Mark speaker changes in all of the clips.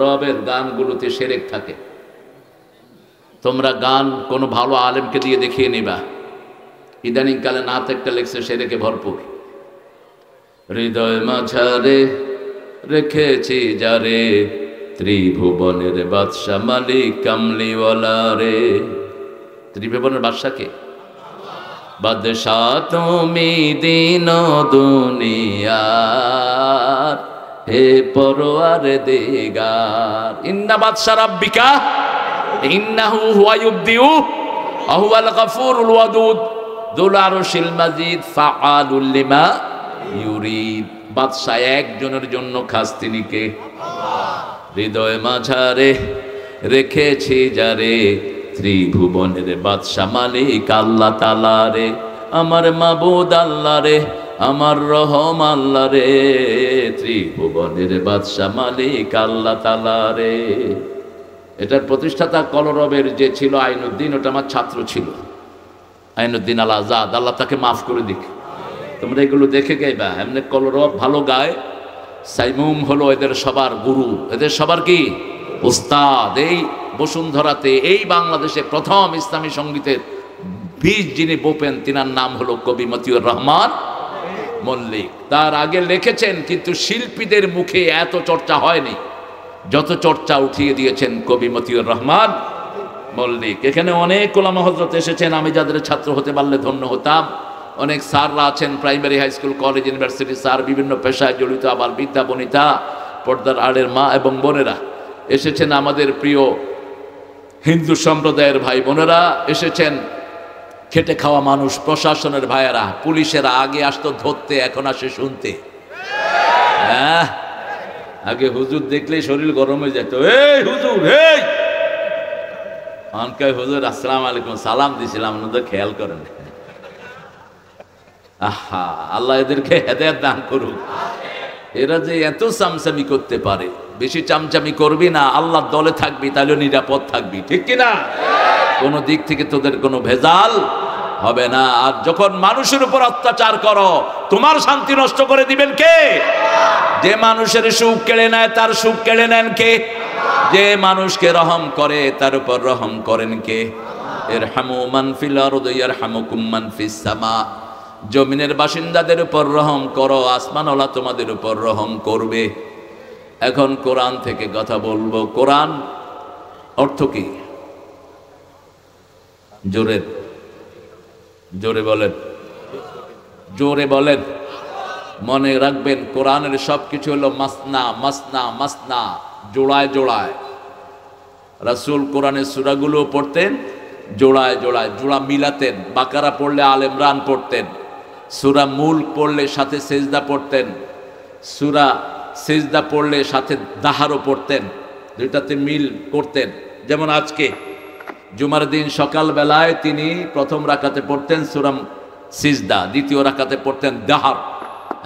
Speaker 1: রবের গানগুলোতে শিরক থাকে। তোমরা গান কোনো ভালো আলেমকে দিয়ে দেখিয়ে নিবা। ইদানিংকালে নাত একটা লেখছে শিরকে ভরপুর। হৃদয় মাঝারে রেখেছি যারে, ত্রিভুবনের বাদশা মালিক কামলিওয়ালা রে। ত্রিভুবনের বাদশাকে? বাদশা তুমি দিন দুনিয়ার, হে পরওয়ার দিগার। ইন্না বাদশা রাব্বিকা ইন্নাহু হুয়া ইউবদিউ ওয়া হুয়াল গফুরুল ওয়াদুদ যুল আরশিল মাজিদ ফাআলুল লিমা ইউরিদ। বাদশা একজনের জন্য খাস, তিনি কে? হৃদয় মাঝারে রেখেছি যারে, ত্রিভুবনের বাদশা মালিক আল্লাহ তাআলা রে। আমার মাবুদ আল্লাহ রে, আমার রহম আল্লাহ রে, ত্রিভুবনের বাদশা মালিক আল্লাহ তাআলা রে। এটার প্রতিষ্ঠাতা কলরবের যে ছিল আইনুদ্দিন, ওটা আমার ছাত্র ছিল, আইনুদ্দিন আল আজাদ, আল্লাহ তাকে মাফ করে দিক। তোমরা এগুলো দেখে গাইবা। এমনি কলরব ভালো গায়, সাইমুম হলো এদের সবার গুরু, এদের সবার কি উস্তাদ। এই বসুন্ধরাতে, এই বাংলাদেশে প্রথম ইসলামী সঙ্গীতের বীজ যিনি বোপেন, তিনার নাম হলো কবি মতিউর রহমান মল্লিক। তার আগে লিখেছেন, কিন্তু শিল্পীদের মুখে এত চর্চা হয়নি যত চর্চা উঠিয়ে দিয়েছেন কবি মতিউর রহমান মল্লিক। এখানে অনেক ওলামা হযরত এসেছেন, আমি যাদের ছাত্র হতে পারলে ধন্য হতাম। অনেক স্যাররা আছেন, primary, high school, college, university sir, বিভিন্ন পেশায় জড়িত, আবার বিদ্যা বনিতা, পর্দার আড়ের মা এবং বোনেরা এসেছেন। আমাদের প্রিয় হিন্দু সম্প্রদায়ের ভাই বোনেরা এসেছেন, খেটে খাওয়া মানুষ, প্রশাসনের ভাইয়েরা, পুলিশেরা। আগে আসতো ধরতে, এখন আসে শুনতে। হ্যাঁ, আগে হুজুর দেখলেই শরীর গরম হয়ে যেত। এই হুজুর, এই আনকাই হুজুর আসসালামু আলাইকুম, সালাম দিছিলাম, আপনাদের খেয়াল করেন। আহা, আল্লাহ এদেরকে হেদায়েত দান করুক। এরা যে এত চামচামি করতে পারে, বেশি চামচামি করবি না, আল্লাহর দলে থাকবি, তাহলে নিরাপদ থাকবি, ঠিক কিনা? কোনো দিক থেকে তোদের কোনো ভেজাল হবে না। আর যখন মানুষের উপর অত্যাচার করো, তোমার শান্তি নষ্ট করে দিবেন কে? যে মানুষের সুখ কেড়ে নেয়, তার সুখ কেড়ে নেন কে? যে মানুষকে রহম করে, তার উপর রহম করেন কে? ইরহামু মান ফিল আরদি ইয়ারহামুকুম মান ফিস সামা। জমিনের বাসিন্দাদের উপর রহম করো, আসমানওয়ালা তোমাদের উপর রহম করবে। এখন কোরআন থেকে কথা বলবো। কোরআন অর্থ কি? জোরে জোরে বলেন, জোরে বলেন। মনে রাখবেন, কোরআনের সবকিছু হলো মাসনা মাসনা মাসনা, জোড়ায় জোড়ায়। রাসূল কোরআনের সূরাগুলো পড়তেন জোড়ায় জোড়ায়, জোড়া মিলাতেন। বাকারা পড়লে আল ইমরান পড়তেন, সূরা মুলক পড়লে সাথে সেজদা পড়তেন, সূরা সেজদা পড়লে সাথে দাহারও পড়তেন, দুইটাতে মিল করতেন। যেমন আজকে জুমার দিন সকাল বেলায় তিনি প্রথম রাকাতে পড়তেন সূরা সিজদা, দ্বিতীয় রাকাতে পড়তেন দাহার।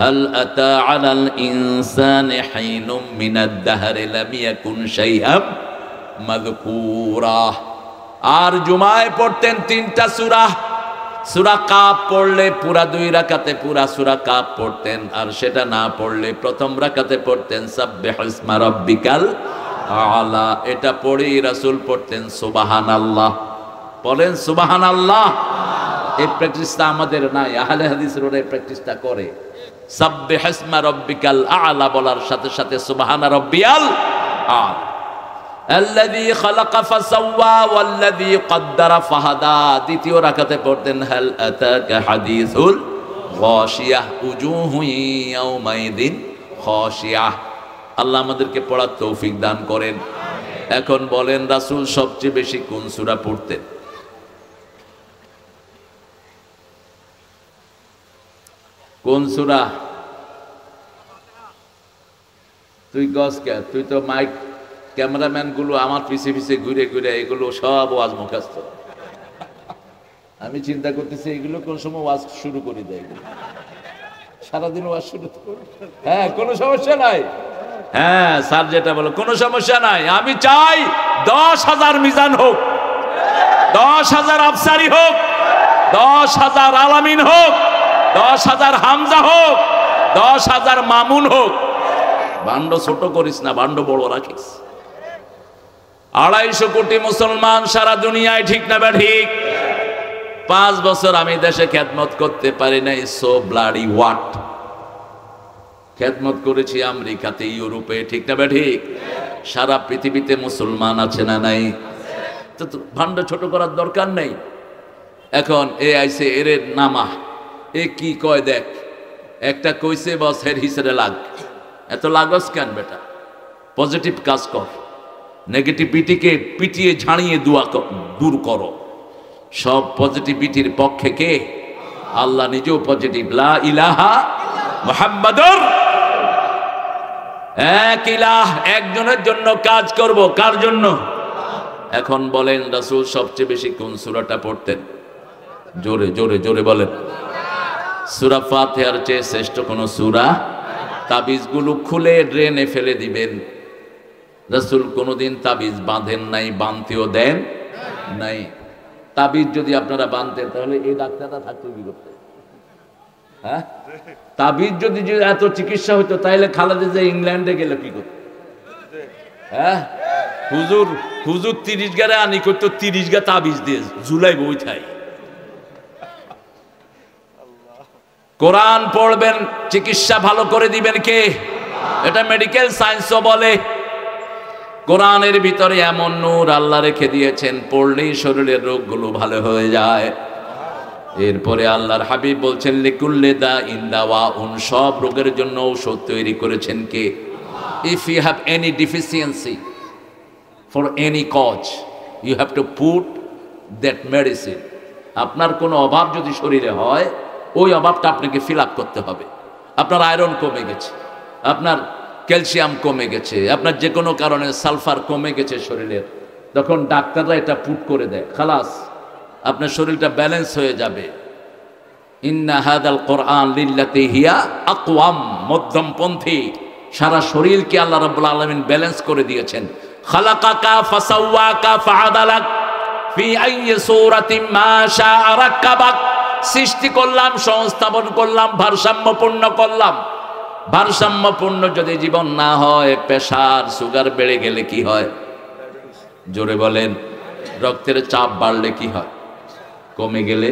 Speaker 1: হাল আতা আলাল ইনসানি হিনুম মিনাদ দাহরি লাম ইয়াকুন শাইআম মাযকুরা। আর জুমায় পড়তেন তিনটা সূরা। সূরা কাফ পড়লে পুরা দুই রাকাতে পুরা সূরা কাফ পড়তেন, আর সেটা না পড়লে প্রথম রাকাতে পড়তেন সাব্বিহিসমা রাব্বিকাল আলা। এটা পড়েই রাসূল পড়তেন সুবহানাল্লাহ। বলেন সুবহানাল্লাহ। এই প্র্যাকটিসটা আমাদের নাই, আহলে হাদিসের ওরা এই প্র্যাকটিসটা করে। সাব্বিহিসমা রাব্বিকাল আলা বলার সাথে সাথে সুবহানা রাব্বিয়াল আলা। আল্লাযী খালাকা ফাসাওয়া ওয়াল্লাযী কদ্দারা ফাহাদা। দ্বিতীয় রাকাতে পড়তেন হাল আতাকা হাদিসুল গাশিয়াহ উজুহু ইয়াওমাইদিন খাশিয়াহ। আল্লাহ আমাদেরকে পড়ার তৌফিক দান করেন। এখন বলেন, রাসূল সবচেয়ে বেশি কোন সূরা পড়তেন? কোন সূরা? তুই গস কে? তুই তো মাইক ক্যামেরাম্যান গুলো আমার পিছে পিছে ঘুরে ঘুরে এগুলো সব ওয়াজ মুখস্থ। আমি চিন্তা করতেছি এগুলো কোন সময় ওয়াজ শুরু করে দেয়, সারাদিন ওয়াজ শুরু। হ্যাঁ, কোনো সমস্যা নাই। হ্যাঁ, স্যার যেটা বলো কোনো সমস্যা নাই। আমি চাই 10,000 মিজান হোক, 10,000 আফসারি হোক, 10,000 আলামিন হোক, 10,000 হামজা হোক, 10,000 মামুন হোক। ভান্ড ছোট করিস না, ভান্ড বড় রাখিস। 250 কোটি মুসলমান সারা দুনিয়ায়, ঠিক না ঠিক? 5 বছর আমি দেশে খেদমত করতে পারি নাই, সো ব্লাডি হোয়াট। খেদমত করেছি আমেরিকাতে, ইউরোপে, ঠিক না ঠিক? সারা পৃথিবীতে মুসলমান আছে না নাই? তো ভান্ড ছোট করার দরকার নেই। এখন এ আইসে এরে নামা, এ কি কয় দেখ, একটা কইছে বস হের হিসেবে লাগ, এত লাগস কেন বেটা? পজিটিভ কাজ কর, নেগেটিভিটিকে পিটিয়ে ঝাড়িয়ে দূর করো। সব পজিটিভিটির পক্ষে কে? আল্লাহ নিজেও পজিটিভ। লা ইলাহা মুহাম্মাদুর, এক ইলাহ, একজনের জন্য কাজ করব। কার জন্য? এখন বলেন রাসূল সবচেয়ে বেশি কোন সূরাটা পড়তেন? জোরে জোরে জোরে বলেন। সূরা ফাতিহার চেয়ে শ্রেষ্ঠ কোন সূরা? তাবিজগুলো খুলে ড্রেনে ফেলে দিবেন। রাসূল কোনোদিন তাবিজ বাঁধেন নাই, বাঁধতেও দেন নাই। তাবিজ যদি আপনারা বাঁধতেন তাহলে এই ডাক্তারটা থাকতো কি করতে? হ্যাঁ, তাবিজ যদি এত চিকিৎসা হতো তাহলে খালেদা যে ইংল্যান্ডে গেলে কি করতো? হ্যাঁ, হুজুর 30 গারে আনি করতো, 30 গা তাবিজ দিয়ে জুলাই বই থাই। কোরআন পড়বেন, চিকিৎসা ভালো করে দিবেন কে? এটা মেডিকেল সায়েন্সও বলে। কোরআনের ভিতরে এমন নূর আল্লাহ রেখে দিয়েছেন, পড়লেই শরীরের রোগগুলো ভালো হয়ে যায়। এরপরে আল্লাহর হাবিব বলছেন লিকুল্লি দাইন দাওয়াউন, সব রোগের জন্য ঔষধ তৈরি করেছেন কে? If you have any deficiency for any cause, you have to put that medicine. আপনার কোনো অভাব যদি শরীরে হয়, ওই অভাবটা আপনাকে ফিল আপ করতে হবে। আপনার আয়রন কমে গেছে, আপনার ক্যালসিয়াম কমে গেছে, আপনার যে কোনো কারণে সালফার কমে গেছে শরীরের, তখন ডাক্তাররা এটা পুট করে দেয়, খালাস আপনার শরীরটা ব্যালেন্স হয়ে যাবে। ইন্না হাদাল কোরআন লিল্লাতি হিয়া আকওয়াম, মধ্যমপন্থী। সারা শরীরকে আল্লাহ রাব্বুল আলামিন ব্যালেন্স করে দিয়েছেন। খালাকাকা ফাসাওয়াকা ফাআদালাক ফি আইয়ি সূরাতিন মা শাআ রাক্কাবাক, সৃষ্টি করলাম, সংস্থাপন করলাম, ভারসাম্যপূর্ণ করলাম। ভারসাম্যপূর্ণ যদি জীবন না হয়, প্রেসার সুগার বেড়ে গেলে কি হয়? জোরে বলেন। রক্তের চাপ বাড়লে কি হয়? কমে গেলে,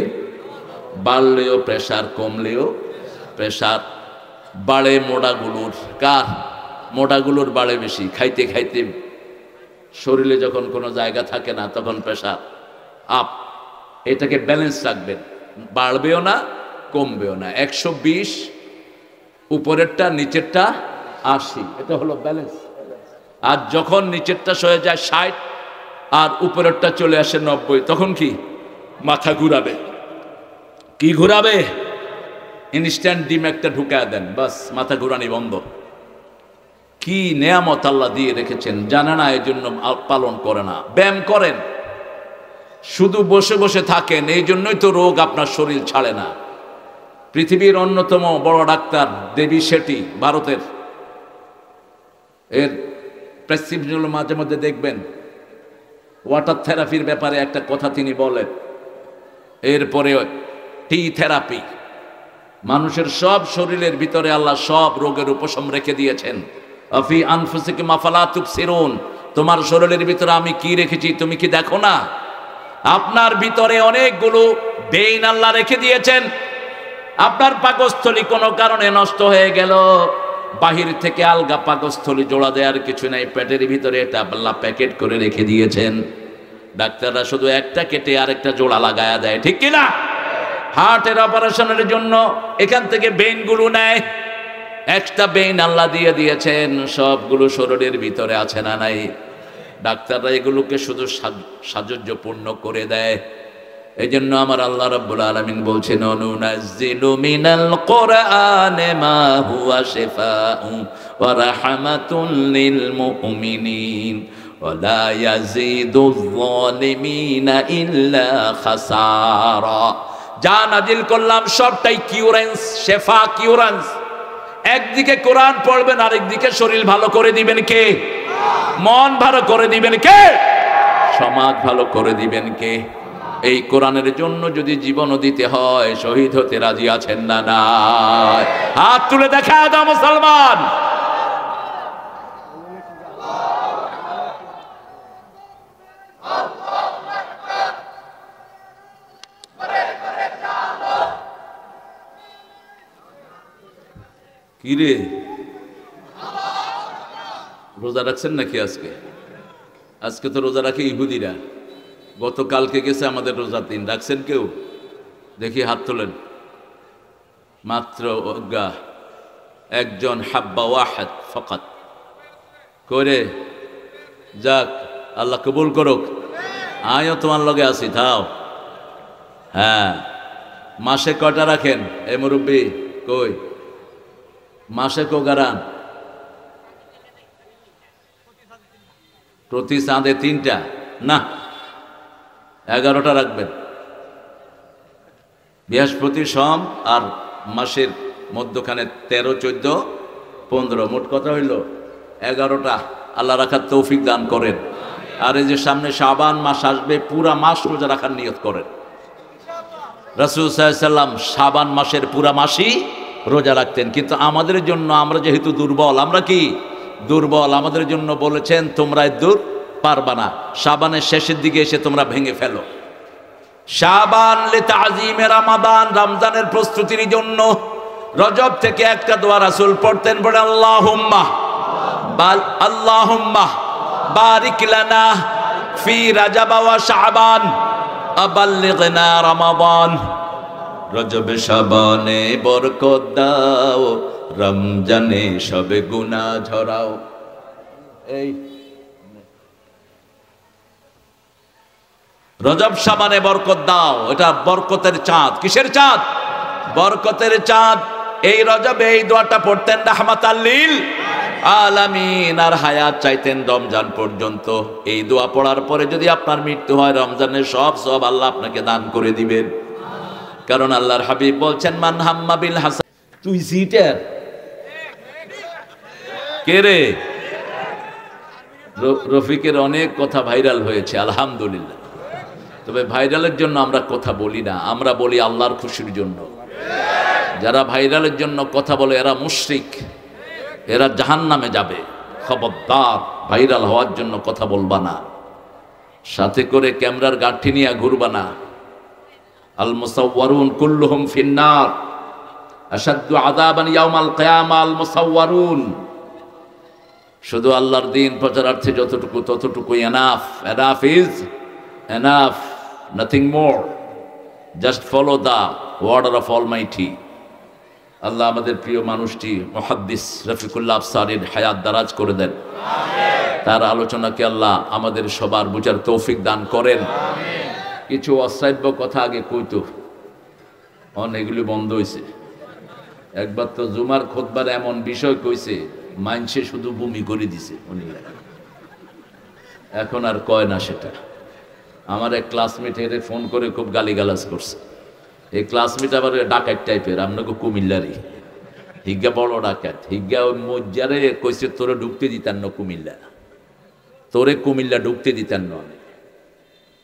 Speaker 1: বাড়লেও প্রেসার, কমলেও প্রেসার। বাড়ে মোড়াগুলোর, কার? মোড়াগুলোর বাড়ে বেশি, খাইতে খাইতে শরীরে যখন কোনো জায়গা থাকে না তখন প্রেসার আপ। এটাকে ব্যালেন্স রাখবেন, বাড়বেও না কমবেও না। 120 উপরেরটা, নিচেরটা 80, এটা হলো ব্যালেন্স। আর যখন নিচেরটা সয়ে যায় 60 আর উপরেরটা চলে আসে 90, তখন কি? মাথা ঘুরাবে। কি ঘুরাবে? ইনস্ট্যান্ট ডিম একটা ঢুকায় দেন, বাস মাথা ঘুরানি বন্ধ। কি নেয়ামত আল্লাহ দিয়ে রেখেছেন, জানে না, এই জন্য পালন করে না। ব্যায়াম করেন, শুধু বসে বসে থাকেন, এই জন্যই তো রোগ আপনার শরীর ছাড়ে না। পৃথিবীর অন্যতম বড় ডাক্তার দেবী শেঠি, ভারতের, এর প্রেসক্রিপশন মাঝে মধ্যে দেখবেন ওয়াটার থেরাপির ব্যাপারে একটা কথা তিনি বলেন। এরপরে টি থেরাপি, মানুষের সব শরীরের ভিতরে আল্লাহ সব রোগের উপশম রেখে দিয়েছেন। আফি আনফুসিকুম আফালা তুবসিরুন, তোমার শরীরের ভিতরে আমি কি রেখেছি তুমি কি দেখো না? আপনার ভিতরে অনেকগুলো বেইন আল্লাহ রেখে দিয়েছেন। আপনার পাকস্থলী কোনো কারণে নষ্ট হয়ে গেল, বাহির থেকে আলগা পাকস্থলী জোড়া দেওয়ার কিছু নাই, পেটের ভিতরে এটা আল্লাহ প্যাকেট করে রেখে দিয়েছেন। ডাক্তাররা শুধু একটা কেটে আরেকটা জোড়া লাগায়া দেয়, ঠিক কিনা? হার্টের অপারেশনের জন্য এখান থেকে বেইনগুলো নেয়, একটা বেইন আল্লাহ দিয়ে দিয়েছেন, সবগুলো শরীরের ভিতরে আছে না নাই? ডাক্তাররা এগুলোকে শুধু সাহায্যপূর্ণ করে দেয়। এই জন্য আমার আল্লাহ রাব্বুল আলামিন বলছেন, অনুনাজ্জিলু মিনাল কোরআনে মা হুয়া শিফাউন ওয়া রাহমাতুল লিল মুমিনিন ওয়া লা ইয়াজিদুয যালিমিনা ইল্লা খাসারা। যা নাজিল করলাম সবটাই কিউরেন্স, শেফা, কিউরেন্স। একদিকে কোরআন পড়বেন, আরেকদিকে শরীর ভালো করে দিবেন কে? মন ভালো করে দিবেন কে? সমাজ ভালো করে দিবেন কে? এই কোরআনের জন্য যদি জীবনও দিতে হয়, শহীদ হতে রাজি আছেন না? না, হাত তুলে দেখা দাও মুসলমান। ইরে রোজা রাখছেন নাকি আজকে? আজকে তো রোজা রাখে ইহুদিরা, গতকালকে গেছে আমাদের রোজার দিন। রাখছেন কেউ? দেখি হাত তোলেন। মাত্র অজ্ঞা একজন, হাব্বা ওয়াহাদ ফকাত করে। যাক, আল্লাহ কবুল করুক। আমিও তোমার লগে আছি, থাও। হ্যাঁ, মাসে কয়টা রাখেন এ মুরব্বী? কই মাসে কোগারান? প্রতি চাঁদে 3টা না, 11টা রাখবেন। বৃহস্পতি, সোম আর মাসের মধ্যখানে 13, 14, 15, মোট কথা হইল 11টা। আল্লাহ রাখার তৌফিক দান করেন। আর এই যে সামনে শাবান মাস আসবে, পুরা মাস রোজা রাখার নিয়ত করেন। রাসূল সাল্লাল্লাহু আলাইহি ওয়াসাল্লাম শাবান মাসের পুরা মাসই রোজা রাখতেন। কিন্তু আমাদের জন্য, আমরা যেহেতু দুর্বল, আমরা কি দুর্বল, আমাদের জন্য বলেছেন তোমরা দূর পারবা না, শাবানের শেষের দিকে এসে তোমরা ভেঙে ফেলো। শাবান লিতাযীমে রমাদান, রমজানের প্রস্তুতির জন্য রজব থেকে একটা দোয়া রাসূল পড়তেন, বলে আল্লাহুম্মা বারিক লানা ফি রাজাব ওয়া শাবান আবাল্লিগনা রমাদান। রজব শাবানে বরকত দাও, রমজানে সবে গুনাহ ঝরাও। এই রজব শাবানে বরকত দাও, এটা বরকতের চাঁদ। কিসের চাঁদ? বরকতের চাঁদ। এই রজবে এই দোয়াটা পড়তেন রাহমাতাল লিল আলামিন, আর হায়াত চাইতেন রমজান পর্যন্ত। এই দোয়া পড়ার পরে যদি আপনার মৃত্যু হয়, রমজানের সব আল্লাহ আপনাকে দান করে দিবেন। কারণ আল্লাহর হাবিব বলছেন, মান হাম্মা বিল হাসান। তুই সিটার কে রে? রফিকের অনেক কথা ভাইরাল হয়েছে, আলহামদুলিল্লাহ। তবে ভাইরালের জন্য আমরা কথা বলি না, আমরা বলি আল্লাহর খুশির জন্য। যারা ভাইরালের জন্য কথা বলে এরা মুশরিক, এরা জাহান্নামে যাবে। খবরদার, ভাইরাল হওয়ার জন্য কথা বলবা না, সাথে করে ক্যামেরার গাঁঠি নিয়ে ঘুরবা না। আল মুসাওয়ারুন কুল্লুহুম ফিন্নার আশাদ্দু আযাবান ইয়াউমাল কিয়ামা আল মুসাওয়ারুন। শুধু আল্লাহর দ্বীন প্রচারার্থে যতটুকু ততটুকু enough. Enough is enough, nothing more. Just follow the order of Almighty. আল্লাহ আমাদের প্রিয় মানুষটি মুহাদ্দিস রফিকুল্লাহ আফসারীর হায়াত দারাজ করে দেন। তার আলোচনাকে আল্লাহ আমাদের সবার বুঝার তৌফিক দান করেন। কিছু অশ্রাব্য কথা আগে কইতো, এগুলি বন্ধ হয়েছে। একবার তো জুমার খুতবার এমন বিষয় কইছে, মাইনসে শুধু বমি করে দিছে উনি, এখন আর কয় না সেটা। আমার এক ক্লাসমেট এর ফোন করে খুব গালিগালাজ করছে। এই ক্লাসমেট আবার ডাকাত টাইপের, আপনাকে কুমিল্লারই। হিজ্ঞা বড় ডাকাত। হিজ্ঞা ওই মজ্জারে কইছে, তোরে ঢুকতে দিতেন না কুমিল্লা, তোরে কুমিল্লা ঢুকতে দিতেন না।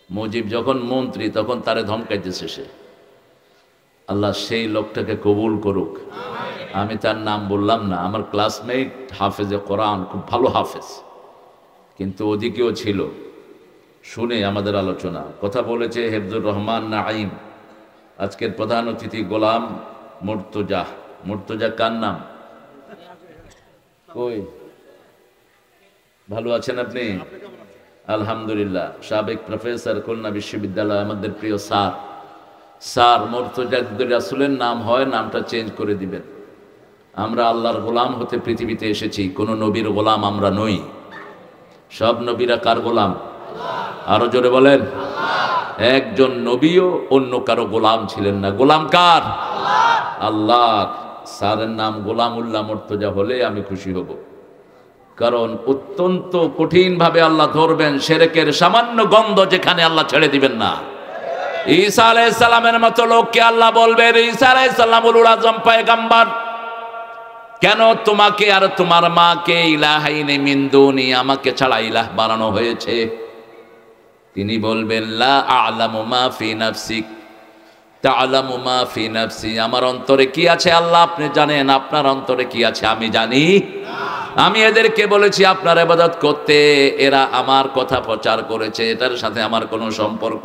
Speaker 1: মুজিব যখন মন্ত্রী তখন তারে ধমকাইতেছে সে। আল্লাহ সেই লোকটাকে কবুল করুক। আমি তার নাম বললাম না। আমার ক্লাসমেট হাফেজে কোরআন, খুব ভালো হাফেজ, কিন্তু ওদিকেও ছিল। শুনে আমাদের আলোচনা কথা বলেছে হেফজুর রহমান নাঈম। আজকের প্রধান অতিথি গোলাম মুর্তজা। মুর্তজা কার নাম? কই, ভালো আছেন আপনি? আলহামদুলিল্লাহ। সাবেক প্রফেসর, খুলনা বিশ্ববিদ্যালয়, আমাদের প্রিয় স্যার। স্যার মুর্তজা যদি রাসূলের নাম হয়, নামটা চেঞ্জ করে দিবেন। আমরা আল্লাহর গোলাম হতে পৃথিবীতে এসেছি, কোন নবীর গোলাম আমরা নই। সব নবীরা কার গোলাম? আরো জোরে বলেন। একজন নবীও অন্য কারো গোলাম ছিলেন না। গোলাম কার? আল্লাহ। স্যারের নাম গোলামুল্লাহ মুর্তজা হলে আমি খুশি হব, কারণ অত্যন্ত কঠিন ভাবে আল্লাহ ধরবেন। শিরকের সামান্য গন্ধ যেখানে আল্লাহ ছেড়ে দিবেন না। ঈসা আলাইহিস সালামের মতো লোককে আল্লাহ বলবেন, ঈসা আলাইহিস সালাম উলুল আযম পয়গম্বর, কেন তোমাকে আর তোমার মাকে ইলাহাইনে মিন দুনি, আমাকে ছাড়া ইলাহ বানানো হয়েছে? তিনি বলবেন, লা আ'লামু মা ফি নাফসিক তা'লামু মা ফি নাফসি। আমার অন্তরে কি আছে আল্লাহ আপনি জানেন, আপনার অন্তরে কি আছে আমি জানি। আমি এদেরকে বলেছি আপনার ইবাদত করতে, এরা আমার কথা প্রচার করেছে, এটার সাথে আমার কোনো সম্পর্ক।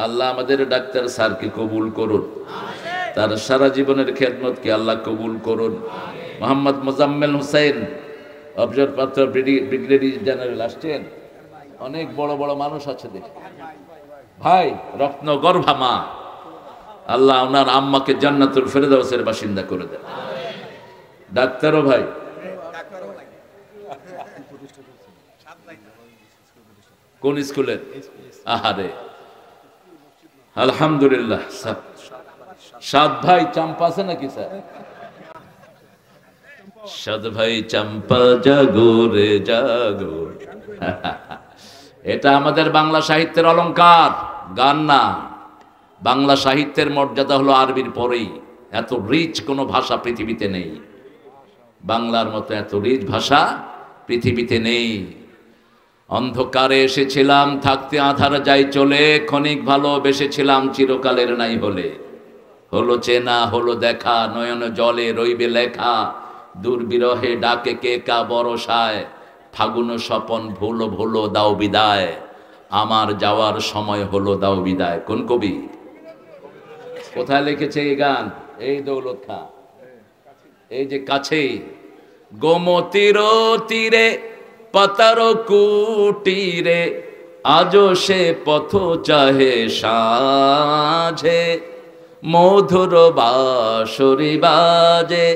Speaker 1: আল্লাহ আমাদের ডাক্তার স্যারকে কবুল করুন। তার সারা জীবনের খেদমতকে আল্লাহ কবুল করুন। মোহাম্মদ মোজাম্মেল হোসেন অবসরপ্রাপ্ত ব্রিগেডিয়ার জেনারেল আসছেন। অনেক বড় বড় মানুষ আছে দেখি ভাই, রত্ন গর্ভা মা, আল্লাহ ওনার আম্মাকে জান্নাতুল ফেরদাউসের বাসিন্দা করে দেন। ডাক্তারও ভাই, কোন স্কুলের? আহারে আলহামদুলিল্লাহ। সাত ভাই চাম্পা আছে নাকি স্যার? সাত ভাই চাম্পা জাগো রে জাগো। এটা আমাদের বাংলা সাহিত্যের অলংকার, গান না। বাংলা সাহিত্যের মর্যাদা হলো আরবির পরেই। এত রিচ কোনো ভাষা পৃথিবীতে নেই, বাংলার মতো এত রিচ ভাষা পৃথিবীতে নেই। অন্ধকারে এসেছিলাম, থাকতে আধার যাই চলে, ক্ষণিক ভালোবেসেছিলাম, চিরকালের নাই হলে। হলো চেনা হলো দেখা, নয়ন জলে রইবে লেখা, দুর্বিরহে ডাকে কে কা বরসায়, ফাগুন স্বপন ভুলো ভুলো দাও বিদায়, আমার যাওয়ার সময় হলো দাও বিদায়। কোন কবি? কোথায় লিখেছে এই গান? এই দৌলত খা। এই যে কাছেই গোমতীর তীরে পাতার কুটিরে, আজও সে পথ চাহে সাঝে, মধুর বাঁশরি বাজে,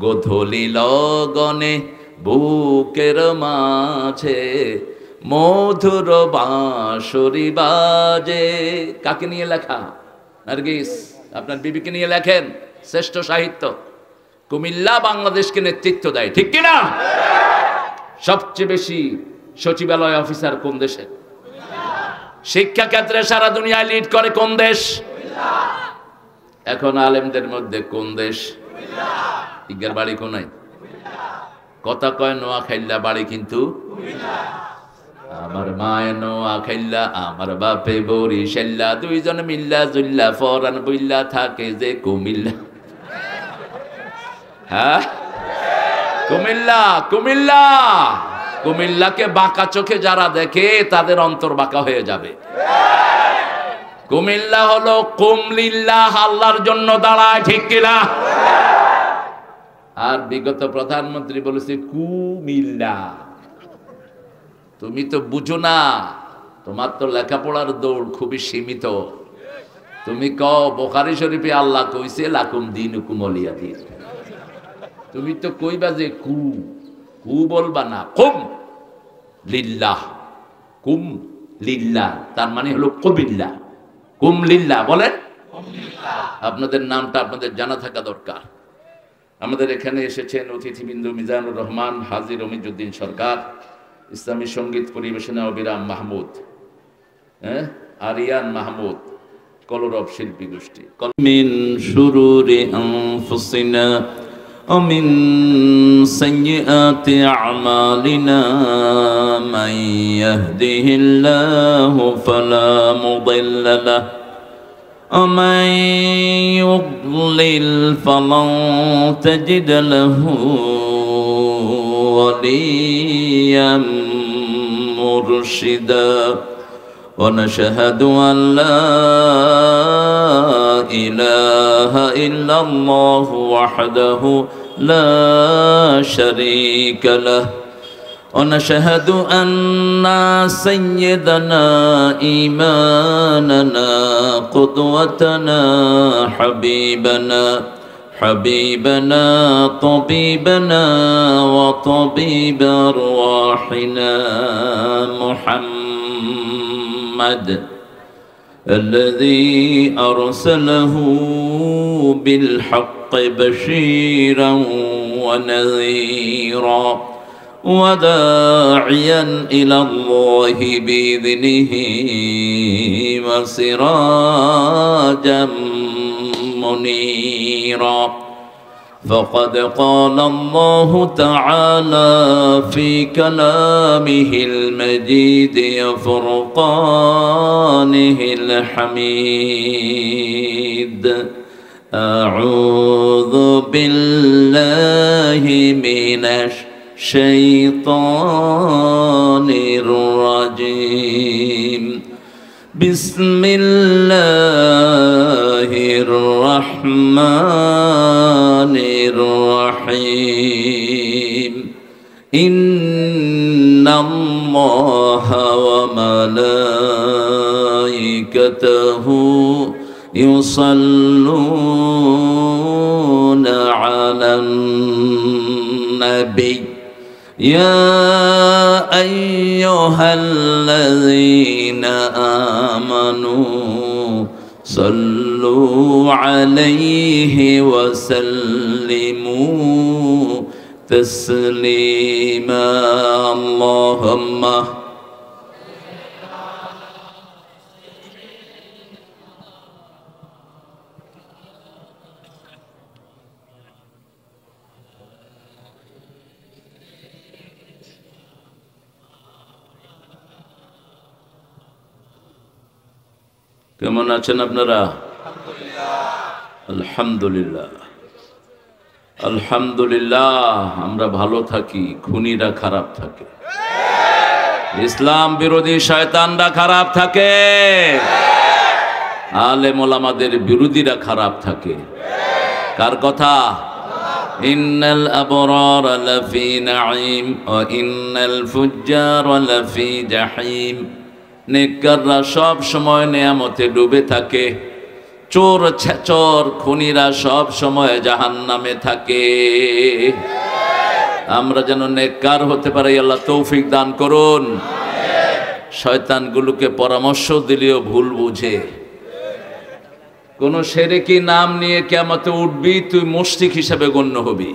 Speaker 1: গোধূলি লগনে বুকের মাঝে, মধুর বাঁশরি বাজে। কাকে নিয়ে লেখা? নার্গিস, আপনার বিবিকে নিয়ে লেখেন। শ্রেষ্ঠ সাহিত্য। কুমিল্লা বাংলাদেশকে নেতৃত্ব দেয়, ঠিক কিনা? সবচেয়ে বেশি সচিবালয় অফিসার কোন দেশে? শিক্ষা ক্ষেত্রে সারা দুনিয়ায় লিড করে কোন দেশ? এখন আলেমদের মধ্যে কোন দেশ? ইজ্ঞার বাড়ি কোনায়? কথা কয় নোয়াখাইল্লা, বাড়ি কিন্তু আমার মায় নোয়াখাইল্লা, আমার বাপে বরিশাল্লা, দুইজন মিল্লা জুল্লা ফরান বইল্লা থাকে যে কুমিল্লা। হ্যাঁ, কুমিল্লা কুমিল্লা কুমিল্লাকে বাঁকা চোখে যারা দেখে তাদের অন্তর বাঁকা হয়ে যাবে। কুমিল্লা হলো কুমলিল্লাহ, আল্লাহর জন্য দাঁড়ায়, ঠিক কিনা? আর বিগত প্রধানমন্ত্রী বলেছে কুমিল্লা। তুমি তো বুঝো না, তোমার তো লেখাপড়ার দৌড় খুবই সীমিত। তুমি কও বুখারী শরীফে আল্লাহ কইছে লাকুম দীনুকুম ওয়ালিয়া দীন। তুমি তো কইবা যে কু কু বলবা না, কুম লিল্লাহ, কুম লিল্লাহ, তার মানে হলো কুমিল্লা। কুম লিল্লাহ বলেন। আপনাদের নামটা আপনাদের জানা থাকা দরকার। আমাদের এখানে এসেছেন অতিথিবৃন্দ মিজানুর রহমান, হাজী রমিজউদ্দিন সরকার, ইসলামী সঙ্গীত পরিবেশনা অবিরাম মাহমুদ, আরিয়ান মাহমুদ, কলরব শিল্পী গোষ্ঠী। মিন শুরুরি আনফুসিনা ومن سيئات أعمالنا من يهده الله فلا مضل له ومن يضلل فلن تجد له وليا مرشدا ونشهد أن لا إله إلا الله وحده لا شريك له ونشهد أن سيدنا إيماننا قدوتنا حبيبنا طبيبنا وطبيب أرواحنا محمد الذي أرسله بالحق بشيرا ونذيرا وداعيا إلى الله بإذنه وسراجا منيرا فقد قال الله تعالى في كلامه المجيد وفرقانه الحميد أعوذ بالله من الشيطان الرجيم بسم الله الرحمن ইন্নাল্লাহা ওয়া মালাইকাতাহু ইউসাল্লুনা আলান নবী ইয়া আইয়ুহাল্লাযীনা আমানু সাল্লু আলাইহি ওয়া সাল্লিমু তাসলিমা আল্লাহুম্মা কেমন আছেন আপনারা? আলহামদুলিল্লাহ আলহামদুলিল্লাহ। আমরা ভালো থাকি, খুনিরা খারাপ থাকে, ইসলাম বিরোধী শয়তানরা খারাপ থাকে, আলেম ওলামাদের বিরোধীরা খারাপ থাকে। কার কথা? ইন্নাল আবরার লাফি নাঈম ওয়া ইন্নাল ফুজ্জার লাফি জাহিম। নেককাররা সব সময় নেয়ামতে ডুবে থাকে, চোর ছেচর খুনিরা সব সময় জাহান্নামে থাকে। আমরা যেন নেককার হতে পারি, আল্লাহ তৌফিক দান করুন। শয়তানগুলোকে পরামর্শ দিলেও ভুল বুঝে, কোন শিরকি নাম নিয়ে কিয়ামতে উঠবি, তুই মুশরিক হিসেবে গণ্য হবি।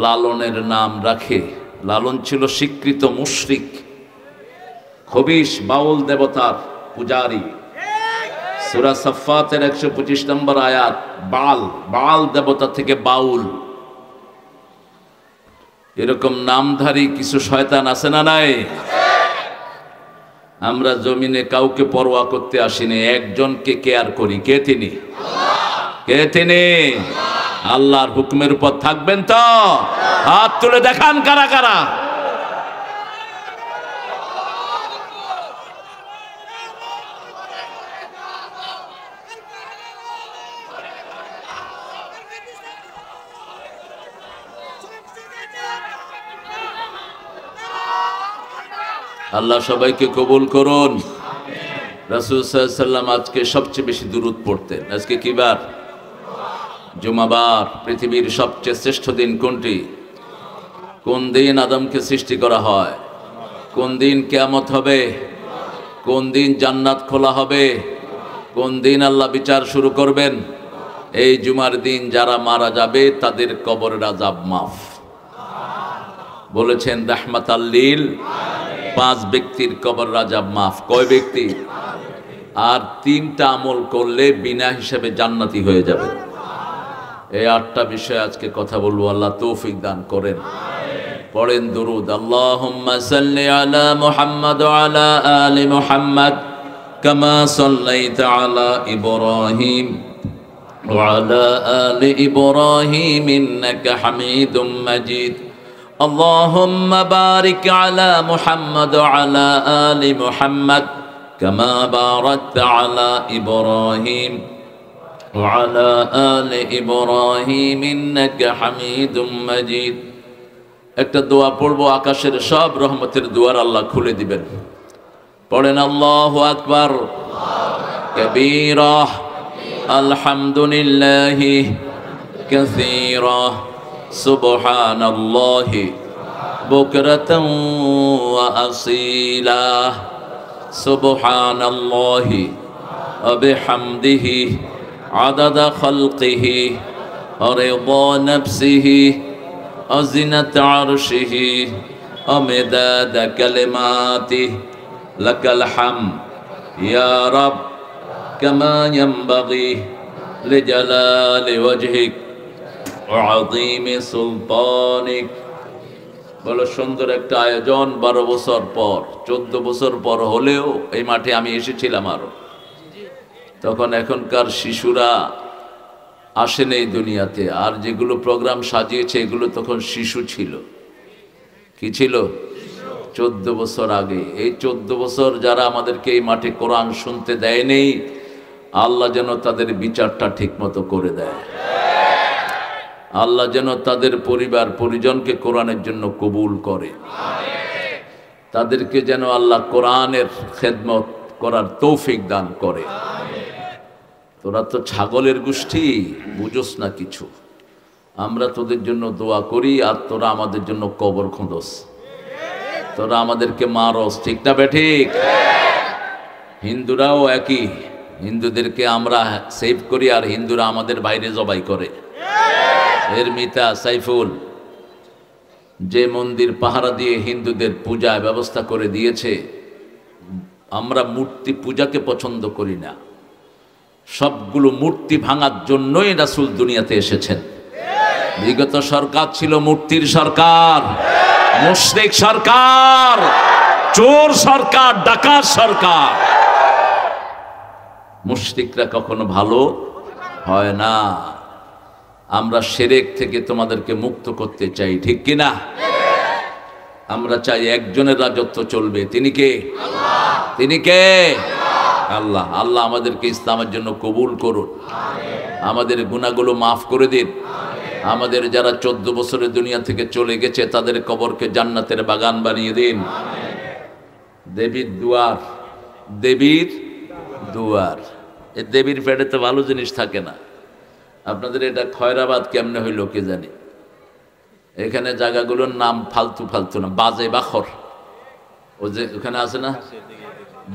Speaker 1: লালনের নাম রাখে, লালন ছিল স্বীকৃত মুশরিক, খবিশ বাউল দেবতার পূজারী। সূরা সাফফাতের 125 নম্বর আয়াত, বাল দেবতা থেকে বাউল। এরকম নামধারী কিছু শয়তান আছে না নাই? আমরা জমিনে কাউকে পরোয়া করতে আসিনি, একজনকে কেয়ার করি। কে তিনি? কে তিনি? আল্লাহর হুকুমের উপর থাকবেন তো? হাত তুলে দেখান কারা কারা। আল্লাহ সবাইকে কবুল করুন। রাসূল সাল্লাল্লাহু আলাইহি ওয়াসাল্লাম আজকে সবচেয়ে বেশি দুরূদ পড়তেন। আজকে কি বার? জুমাবার। পৃথিবীর সবচেয়ে শ্রেষ্ঠ দিন কোনটি? কোন দিন আদমকে সৃষ্টি করা হয়? কোন দিন কিয়ামত হবে? কোন দিন জান্নাত খোলা হবে? কোন দিন আল্লাহ বিচার শুরু করবেন? এই জুমার দিন যারা মারা যাবে তাদের কবরের আযাব মাফ। বলেছেন রাহমাতাল লিল। 5 ব্যক্তির কবর আযাব মাফ। কয় ব্যক্তি? আর 3টা আমল করলে বিনা হিসাবে জান্নাতি হয়ে যাবে। এই 8টা বিষয় আজকে কথা বলবো, আল্লাহ তৌফিক দান করেন। পড়েন দুরুদ। আল্লাহুম্মা সাল্লি আলা মুহাম্মাদ ওয়া আলা আলি মুহাম্মাদ কামা সাল্লাইতা আলা ইব্রাহিম ওয়া আলা আলি ইব্রাহিম ইন্নাকা হামিদুম মাজিদ। اللهم بارك على محمد وعلى آل محمد كما باركت على إبراهيم وعلى آل إبراهيم إنك حميد مجيد। একটা দোয়া পড়বো, আকাশের সব রহমতের দুয়ার আল্লাহ খুলে দিবেন। পড়েন আল্লাহু আকবার কবীরা আলহামদুলিল্লাহি কাসীরা সুবহানাল্লাহি বুকরাতান ওয়া আসীলা সুবহানাল্লাহি ওয়া বিহামদিহি আদাদা খালকিহি ওয়া রিদা নাফসিহি ওয়া জিনাতা আরশিহি ওয়া মিদাদা কালিমাতিহি লাকাল হামদ ইয়া রাব কামা ইয়ানবাগি লিজালালি ওয়াজহিক আযীমি সুলতানিক। বলো সুন্দর একটা আয়োজন। 12 বছর পর, 14 বছর পর হলেও এই মাঠে আমি এসেছিলাম আরো তখন। এখনকার শিশুরা আসেন এই দুনিয়াতে, আর যেগুলো প্রোগ্রাম সাজিয়েছে এগুলো তখন শিশু ছিল। কি ছিল? 14 বছর আগে। এই 14 বছর যারা আমাদেরকে এই মাঠে কোরআন শুনতে দেয়নি, আল্লাহ যেন তাদের বিচারটা ঠিক মতো করে দেয়। আল্লাহ যেন তাদের পরিবার পরিজনকে কোরআনের জন্য কবুল করে, তাদেরকে যেন আল্লাহ কোরআনের খেদমত করার তৌফিক দান করে। তোরা তো ছাগলের গোষ্ঠী, বুঝোস না কিছু। আমরা তোদের জন্য দোয়া করি আর তোরা আমাদের জন্য কবর খোঁদস, তোরা আমাদেরকে মারস, ঠিক না বেঠিক? হিন্দুরাও একই, হিন্দুদেরকে আমরা সেভ করি আর হিন্দুরা আমাদের বাইরে জবাই করে। এর মিতা সাইফুল যে মন্দির পাহারা দিয়ে হিন্দুদের পূজায় ব্যবস্থা করে দিয়েছে, আমরা মূর্তি পূজাকে পছন্দ করি না। সবগুলো মূর্তি ভাঙার জন্যই রাসূল দুনিয়াতে এসেছেন। বিগত সরকার ছিল মূর্তির সরকার, মুশরিক সরকার, চোর সরকার, ডাকাত সরকার। মুশরিকরা কখনো ভালো হয় না। আমরা শিরক থেকে তোমাদেরকে মুক্ত করতে চাই, ঠিক কিনা? আমরা চাই একজনের রাজত্ব চলবে, তিনি কে? তিনি কে? আল্লাহ। আল্লাহ আমাদেরকে ইসলামের জন্য কবুল করুন, আমাদের গুনাহগুলো মাফ করে দিন। আমাদের যারা 14 বছরের দুনিয়া থেকে চলে গেছে তাদের কবরকে জান্নাতের বাগান বানিয়ে দিন। দেবীর দুয়ার, দেবীর দুয়ার, এই দেবীর পেটে তো ভালো জিনিস থাকে না। আপনাদের এটা খয়রাবাদ কেমনে হইল কে জানি। এখানে জায়গাগুলোর নাম ফালতু ফালতু না, বাজে বাখর, ও যে ওখানে আছে না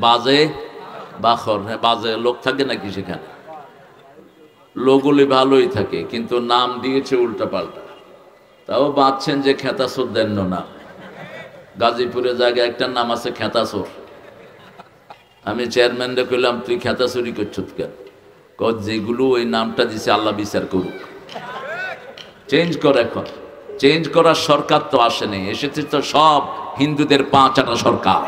Speaker 1: বাজে বাখর, হ্যাঁ বাজে লোক থাকে নাকি সেখানে? লোকগুলি ভালোই থাকে কিন্তু নাম দিয়েছে উল্টা পাল্টা। তাও বাঁচছেন যে খেতাসুর দেন না। গাজীপুরের জায়গায় একটা নাম আছে খেতাসুর। আমি চেয়ারম্যানরে কইলাম তুই খেতাসুরি করছত কেন? যেগুলো ওই নামটা দিছে আল্লাহ বিচার করুক, চেঞ্জ কর। এখন চেঞ্জ করার সরকার তো আসেনি, এসেছে তো সব হিন্দুদের 5 আটা সরকার।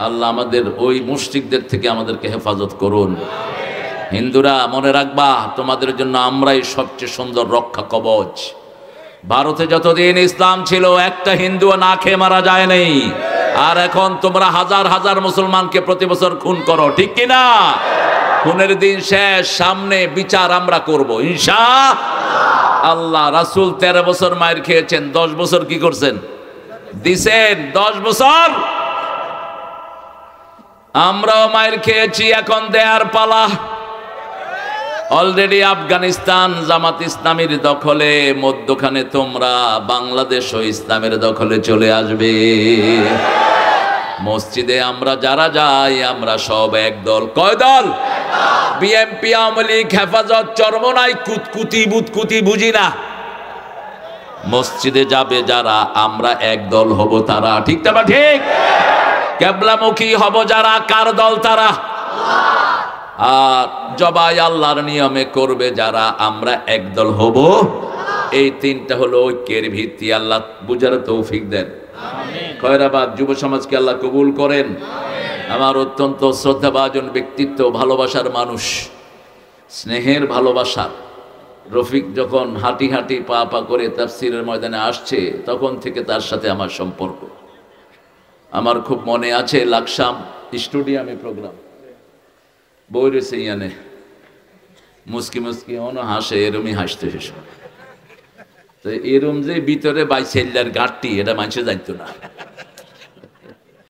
Speaker 1: আল্লাহ আমাদের ওই মুশরিকদের থেকে আমাদেরকে হেফাজত করুন। হিন্দুরা মনে রাখবা, তোমাদের জন্য আমরাই সবচেয়ে সুন্দর রক্ষা কবচ। ভারতে যতদিন ইসলাম ছিল একটা হিন্দুও না খেয়ে মারা যায় নাই, আর এখন তোমরা হাজার হাজার মুসলমানকে প্রতি বছর খুন করো, ঠিক কিনা? খুনের দিন শেষ, সামনে বিচার আমরা করব ইনশাআল্লাহ। রাসূল 13 বছর মায়ের খেয়েছেন, 10 বছর কি করছেন? দিছেন 10 বছর। আমরাও মায়ের খেয়েছি, এখন দেয়ার পালা। অলরেডি আফগানিস্তান জামাত ইসলামীর দখলে, মধ্যখানে তোমরা বাংলাদেশও ইসলামের দখলে চলে আসবে। মসজিদে আমরা যারা যাই আমরা সব এক দল। কয় দল? বিএনপি, আওয়ামী লীগ, হেফাজত, চরমনাই, কুতকুতি বুতকুতি বুঝি না। মসজিদে যাবে যারা, আমরা এক দল হব তারা, ঠিক না? ঠিক। কেবলামুখী হব যারা, কার দল? তারা। আর জবাই আল্লাহর নিয়মে করবে যারা, আমরা একদল হব। এই 3টা হলো ঐক্যের ভিত্তি। আল্লাহ বুঝার তৌফিক দেন। খয়রাবাদ যুব সমাজকে আল্লাহ কবুল করেন। আমার অত্যন্ত শ্রদ্ধাভাজন ব্যক্তিত্ব, ভালোবাসার মানুষ, স্নেহের ভালোবাসা। রফিক যখন হাঁটি হাঁটি পা পা করে তাফসীরের ময়দানে আসছে, তখন থেকে তার সাথে আমার সম্পর্ক। আমার খুব মনে আছে লাকসাম স্টুডিয়ামে প্রোগ্রাম বই রয়েছে, ইয়ানে মুস্কি মুস্কি অন হাসে, এরমই হাসতে শেষ। তো এরম যে ভিতরে বাইসেল্লার ঘাটতি, এটা মানুষে জানতো না।